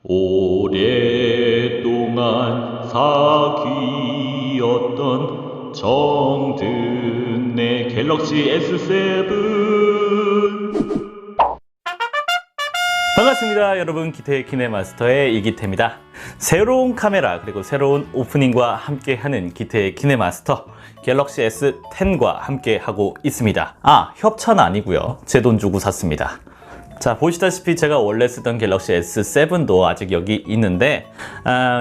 오랫동안 사귀었던 정든의 갤럭시 S7. 반갑습니다 여러분, 기태의 키네마스터의 이기태입니다. 새로운 카메라 그리고 새로운 오프닝과 함께하는 기태의 키네마스터 갤럭시 S10과 함께 하고 있습니다. 협찬 아니고요, 제 돈 주고 샀습니다. 자, 보시다시피 제가 원래 쓰던 갤럭시 S7도 아직 여기 있는데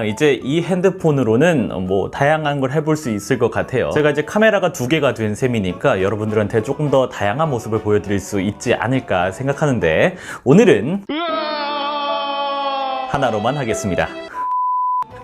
이제 이 핸드폰으로는 뭐 다양한 걸 해볼 수 있을 것 같아요. 제가 이제 카메라가 두 개가 된 셈이니까 여러분들한테 조금 더 다양한 모습을 보여드릴 수 있지 않을까 생각하는데 오늘은 하나로만 하겠습니다.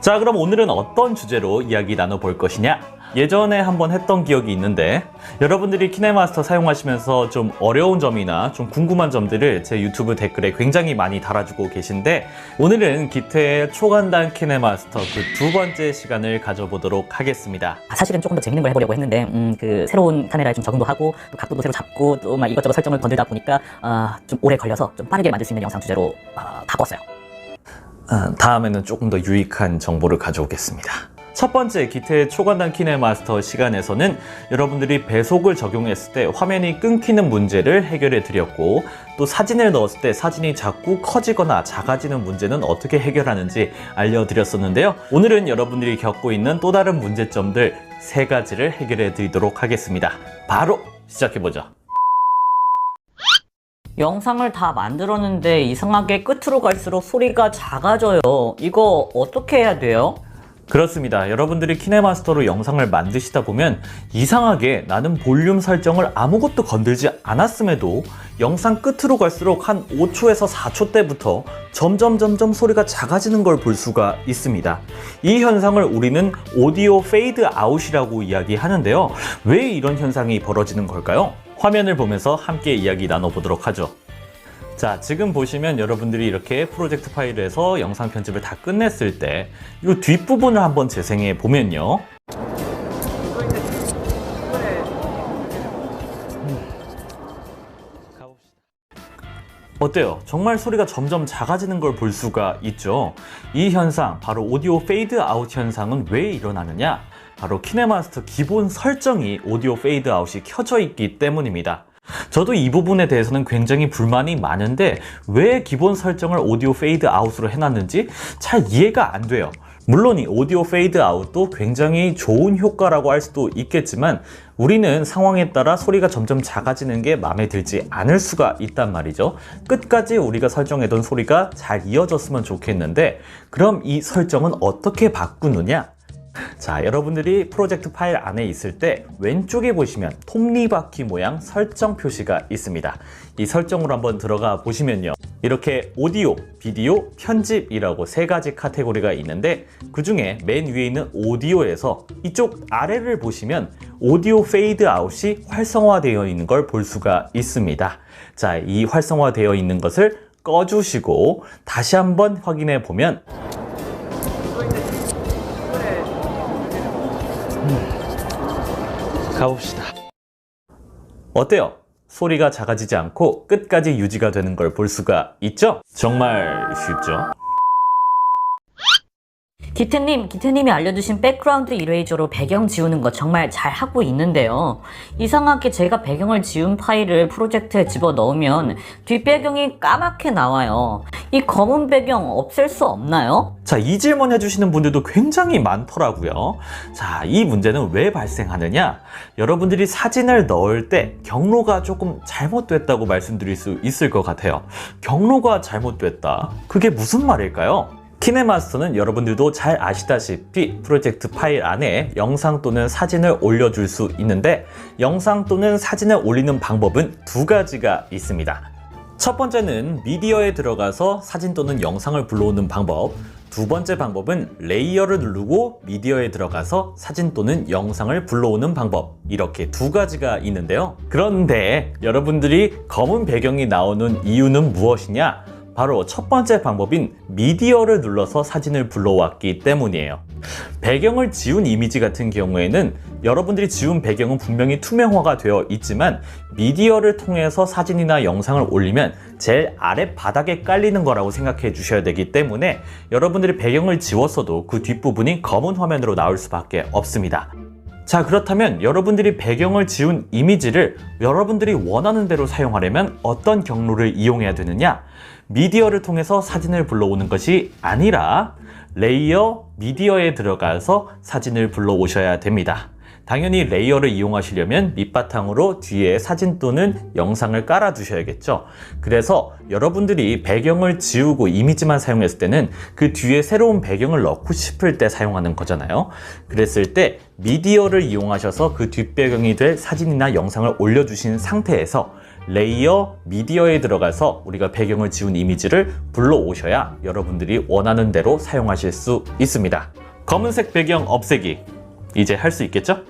자, 그럼 오늘은 어떤 주제로 이야기 나눠볼 것이냐? 예전에 한번 했던 기억이 있는데 여러분들이 키네마스터 사용하시면서 좀 어려운 점이나 좀 궁금한 점들을 제 유튜브 댓글에 굉장히 많이 달아주고 계신데 오늘은 기태의 초간단 키네마스터 그 두 번째 시간을 가져보도록 하겠습니다. 사실은 조금 더 재밌는 걸 해보려고 했는데 그 새로운 카메라에 좀 적응도 하고 또 각도도 새로 잡고 또 막 이것저것 설정을 건들다 보니까 좀 오래 걸려서 좀 빠르게 만들 수 있는 영상 주제로 바꿨어요. 다음에는 조금 더 유익한 정보를 가져오겠습니다. 첫 번째 기태의 초간단 키네마스터 시간에서는 여러분들이 배속을 적용했을 때 화면이 끊기는 문제를 해결해 드렸고, 또 사진을 넣었을 때 사진이 자꾸 커지거나 작아지는 문제는 어떻게 해결하는지 알려드렸었는데요. 오늘은 여러분들이 겪고 있는 또 다른 문제점들 3가지를 해결해 드리도록 하겠습니다. 바로 시작해보죠. 영상을 다 만들었는데 이상하게 끝으로 갈수록 소리가 작아져요. 이거 어떻게 해야 돼요? 그렇습니다. 여러분들이 키네마스터로 영상을 만드시다 보면 이상하게 나는 볼륨 설정을 아무것도 건들지 않았음에도 영상 끝으로 갈수록 한 5초에서 4초 때부터 점점 소리가 작아지는 걸 볼 수가 있습니다. 이 현상을 우리는 오디오 페이드 아웃이라고 이야기하는데요. 왜 이런 현상이 벌어지는 걸까요? 화면을 보면서 함께 이야기 나눠보도록 하죠. 자, 지금 보시면 여러분들이 이렇게 프로젝트 파일에서 영상 편집을 다 끝냈을 때 이 뒷부분을 한번 재생해 보면요. 어때요? 정말 소리가 점점 작아지는 걸 볼 수가 있죠. 이 현상, 바로 오디오 페이드 아웃 현상은 왜 일어나느냐? 바로 키네마스터 기본 설정이 오디오 페이드 아웃이 켜져 있기 때문입니다. 저도 이 부분에 대해서는 굉장히 불만이 많은데 왜 기본 설정을 오디오 페이드 아웃으로 해놨는지 잘 이해가 안 돼요. 물론 이 오디오 페이드 아웃도 굉장히 좋은 효과라고 할 수도 있겠지만 우리는 상황에 따라 소리가 점점 작아지는 게 마음에 들지 않을 수가 있단 말이죠. 끝까지 우리가 설정해둔 소리가 잘 이어졌으면 좋겠는데 그럼 이 설정은 어떻게 바꾸느냐? 자, 여러분들이 프로젝트 파일 안에 있을 때 왼쪽에 보시면 톱니바퀴 모양 설정 표시가 있습니다. 이 설정으로 한번 들어가 보시면요, 이렇게 오디오, 비디오, 편집이라고 3가지 카테고리가 있는데 그 중에 맨 위에 있는 오디오에서 이쪽 아래를 보시면 오디오 페이드 아웃이 활성화되어 있는 걸 볼 수가 있습니다. 자, 이 활성화되어 있는 것을 꺼주시고 다시 한번 확인해 보면 가봅시다. 어때요? 소리가 작아지지 않고 끝까지 유지가 되는 걸 볼 수가 있죠? 정말 쉽죠? 기태님이 알려주신 백그라운드 이레이저로 배경 지우는 거 정말 잘 하고 있는데요. 이상하게 제가 배경을 지운 파일을 프로젝트에 집어넣으면 뒷배경이 까맣게 나와요. 이 검은 배경 없앨 수 없나요? 자, 이 질문 해주시는 분들도 굉장히 많더라고요. 자, 이 문제는 왜 발생하느냐? 여러분들이 사진을 넣을 때 경로가 조금 잘못됐다고 말씀드릴 수 있을 것 같아요. 경로가 잘못됐다? 그게 무슨 말일까요? 키네마스터는 여러분들도 잘 아시다시피 프로젝트 파일 안에 영상 또는 사진을 올려줄 수 있는데 영상 또는 사진을 올리는 방법은 2가지가 있습니다. 첫 번째는 미디어에 들어가서 사진 또는 영상을 불러오는 방법, 두 번째 방법은 레이어를 누르고 미디어에 들어가서 사진 또는 영상을 불러오는 방법, 이렇게 2가지가 있는데요. 그런데 여러분들이 검은 배경이 나오는 이유는 무엇이냐? 바로 첫 번째 방법인 미디어를 눌러서 사진을 불러왔기 때문이에요. 배경을 지운 이미지 같은 경우에는 여러분들이 지운 배경은 분명히 투명화가 되어 있지만 미디어를 통해서 사진이나 영상을 올리면 제일 아래 바닥에 깔리는 거라고 생각해 주셔야 되기 때문에 여러분들이 배경을 지웠어도 그 뒷부분이 검은 화면으로 나올 수밖에 없습니다. 자, 그렇다면 여러분들이 배경을 지운 이미지를 여러분들이 원하는 대로 사용하려면 어떤 경로를 이용해야 되느냐? 미디어를 통해서 사진을 불러오는 것이 아니라 레이어 미디어에 들어가서 사진을 불러오셔야 됩니다. 당연히 레이어를 이용하시려면 밑바탕으로 뒤에 사진 또는 영상을 깔아 두셔야겠죠. 그래서 여러분들이 배경을 지우고 이미지만 사용했을 때는 그 뒤에 새로운 배경을 넣고 싶을 때 사용하는 거잖아요. 그랬을 때 미디어를 이용하셔서 그 뒷배경이 될 사진이나 영상을 올려주신 상태에서 레이어 미디어에 들어가서 우리가 배경을 지운 이미지를 불러오셔야 여러분들이 원하는 대로 사용하실 수 있습니다. 검은색 배경 없애기 이제 할 수 있겠죠?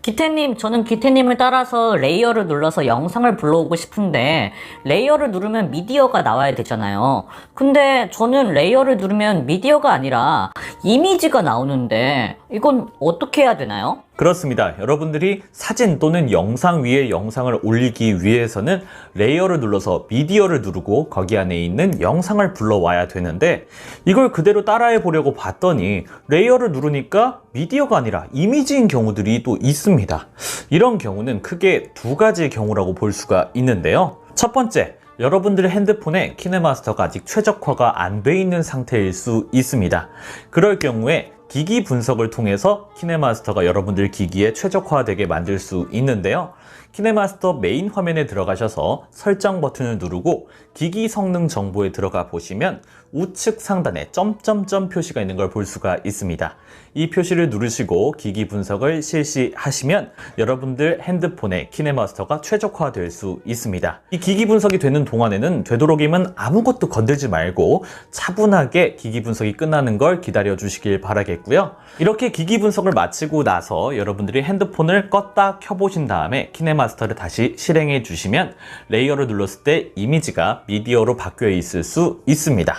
기태님, 저는 기태님을 따라서 레이어를 눌러서 영상을 불러오고 싶은데 레이어를 누르면 미디어가 나와야 되잖아요. 근데 저는 레이어를 누르면 미디어가 아니라 이미지가 나오는데 이건 어떻게 해야 되나요? 그렇습니다. 여러분들이 사진 또는 영상 위에 영상을 올리기 위해서는 레이어를 눌러서 미디어를 누르고 거기 안에 있는 영상을 불러와야 되는데 이걸 그대로 따라해 보려고 봤더니 레이어를 누르니까 미디어가 아니라 이미지인 경우들이 또 있습니다. 이런 경우는 크게 두 가지의 경우라고 볼 수가 있는데요. 첫 번째, 여러분들의 핸드폰에 키네마스터가 아직 최적화가 안 돼 있는 상태일 수 있습니다. 그럴 경우에 기기 분석을 통해서 키네마스터가 여러분들 기기에 최적화되게 만들 수 있는데요. 키네마스터 메인 화면에 들어가셔서 설정 버튼을 누르고 기기 성능 정보에 들어가 보시면 우측 상단에 점점점 표시가 있는 걸 볼 수가 있습니다. 이 표시를 누르시고 기기 분석을 실시하시면 여러분들 핸드폰에 키네마스터가 최적화될 수 있습니다. 이 기기 분석이 되는 동안에는 되도록이면 아무것도 건들지 말고 차분하게 기기 분석이 끝나는 걸 기다려 주시길 바라겠고요. 이렇게 기기 분석을 마치고 나서 여러분들이 핸드폰을 껐다 켜보신 다음에 키네마스터를 다시 실행해 주시면 레이어를 눌렀을 때 이미지가 미디어로 바뀌어 있을 수 있습니다.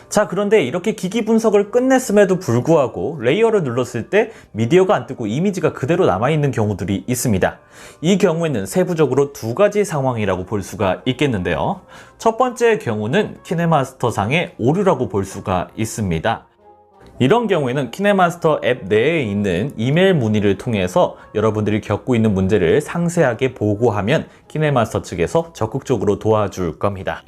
자, 그런데 이렇게 기기 분석을 끝냈음에도 불구하고 레이어를 눌렀을 때 미디어가 안 뜨고 이미지가 그대로 남아있는 경우들이 있습니다. 이 경우에는 세부적으로 두 가지 상황이라고 볼 수가 있겠는데요. 첫 번째 경우는 키네마스터 상의 오류라고 볼 수가 있습니다. 이런 경우에는 키네마스터 앱 내에 있는 이메일 문의를 통해서 여러분들이 겪고 있는 문제를 상세하게 보고하면 키네마스터 측에서 적극적으로 도와줄 겁니다.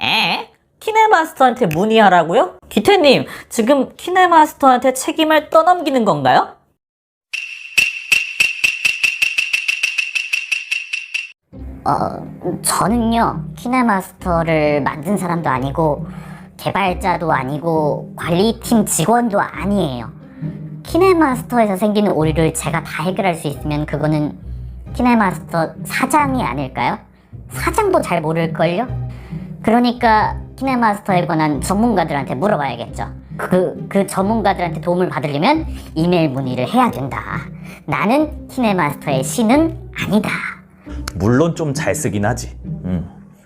키네마스터한테 문의하라고요? 기태님, 지금 키네마스터한테 책임을 떠넘기는 건가요? 저는요, 키네마스터를 만든 사람도 아니고 개발자도 아니고 관리팀 직원도 아니에요. 키네마스터에서 생기는 오류를 제가 다 해결할 수 있으면 그거는 키네마스터 사장이 아닐까요? 사장도 잘 모를걸요? 그러니까 키네마스터에 관한 전문가들한테 물어봐야겠죠. 그 전문가들한테 도움을 받으려면 이메일 문의를 해야 된다. 나는 키네마스터의 신은 아니다. 물론 좀 잘 쓰긴 하지.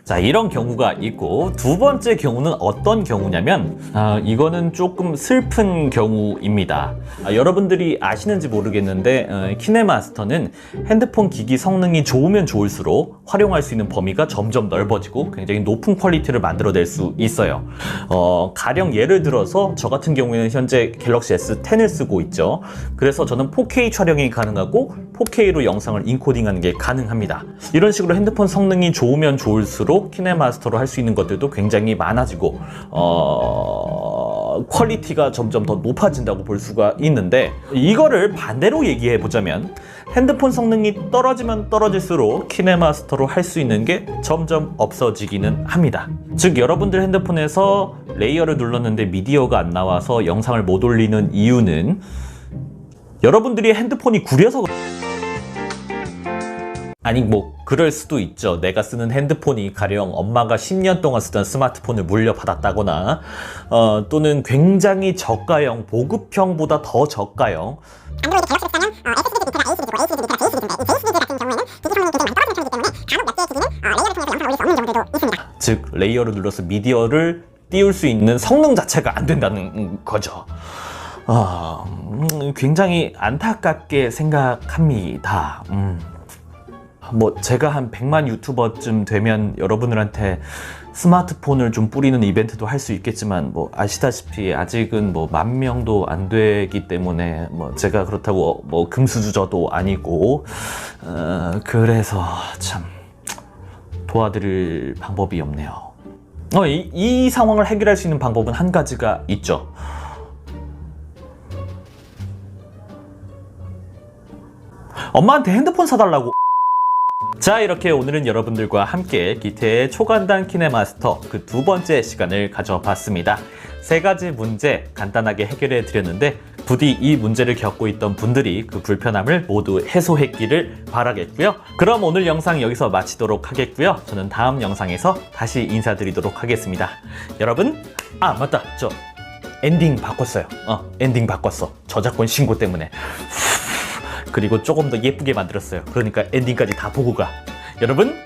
자, 이런 경우가 있고 두 번째 경우는 어떤 경우냐면 이거는 조금 슬픈 경우입니다. 여러분들이 아시는지 모르겠는데 키네마스터는 핸드폰 기기 성능이 좋으면 좋을수록 활용할 수 있는 범위가 점점 넓어지고 굉장히 높은 퀄리티를 만들어낼 수 있어요. 가령 예를 들어서 저 같은 경우에는 현재 갤럭시 S10을 쓰고 있죠. 그래서 저는 4K 촬영이 가능하고 4K로 영상을 인코딩하는 게 가능합니다. 이런 식으로 핸드폰 성능이 좋으면 좋을수록 키네마스터로 할 수 있는 것들도 굉장히 많아지고 퀄리티가 점점 더 높아진다고 볼 수가 있는데 이거를 반대로 얘기해 보자면 핸드폰 성능이 떨어지면 떨어질수록 키네마스터로 할 수 있는 게 점점 없어지기는 합니다. 즉 여러분들 핸드폰에서 레이어를 눌렀는데 미디어가 안 나와서 영상을 못 올리는 이유는 여러분들이 핸드폰이 구려서 아니 뭐 그럴 수도 있죠. 내가 쓰는 핸드폰이 가령 엄마가 10년 동안 쓰던 스마트폰을 물려받았다거나 또는 굉장히 저가형, 보급형보다 더 저가형 안드로이드 갤럭시 S사는 SSD 비트가 ACD 비트고 ACD 비트가 ACD 비트인데 이 JCD 비트 같은 경우에는 기기 성능이 굉장히 많이 떨어지는 편이기 때문에 즉 레이어를 눌러서 미디어를 띄울 수 있는 성능 자체가 안 된다는 거죠. 굉장히 안타깝게 생각합니다. 뭐 제가 한 100만 유튜버쯤 되면 여러분들한테 스마트폰을 좀 뿌리는 이벤트도 할 수 있겠지만 뭐 아시다시피 아직은 뭐 10,000명도 안 되기 때문에 뭐 제가 그렇다고 뭐 금수저도 아니고 그래서 참 도와드릴 방법이 없네요. 이 상황을 해결할 수 있는 방법은 한 가지가 있죠. 엄마한테 핸드폰 사달라고. 자, 이렇게 오늘은 여러분들과 함께 기태의 초간단 키네마스터 그 두 번째 시간을 가져봤습니다. 세 가지 문제 간단하게 해결해 드렸는데 부디 이 문제를 겪고 있던 분들이 그 불편함을 모두 해소했기를 바라겠고요. 그럼 오늘 영상 여기서 마치도록 하겠고요. 저는 다음 영상에서 다시 인사드리도록 하겠습니다. 여러분, 맞다. 저 엔딩 바꿨어요. 엔딩 바꿨어. 저작권 신고 때문에. 그리고 조금 더 예쁘게 만들었어요. 그러니까 엔딩까지 다 보고 가. 여러분,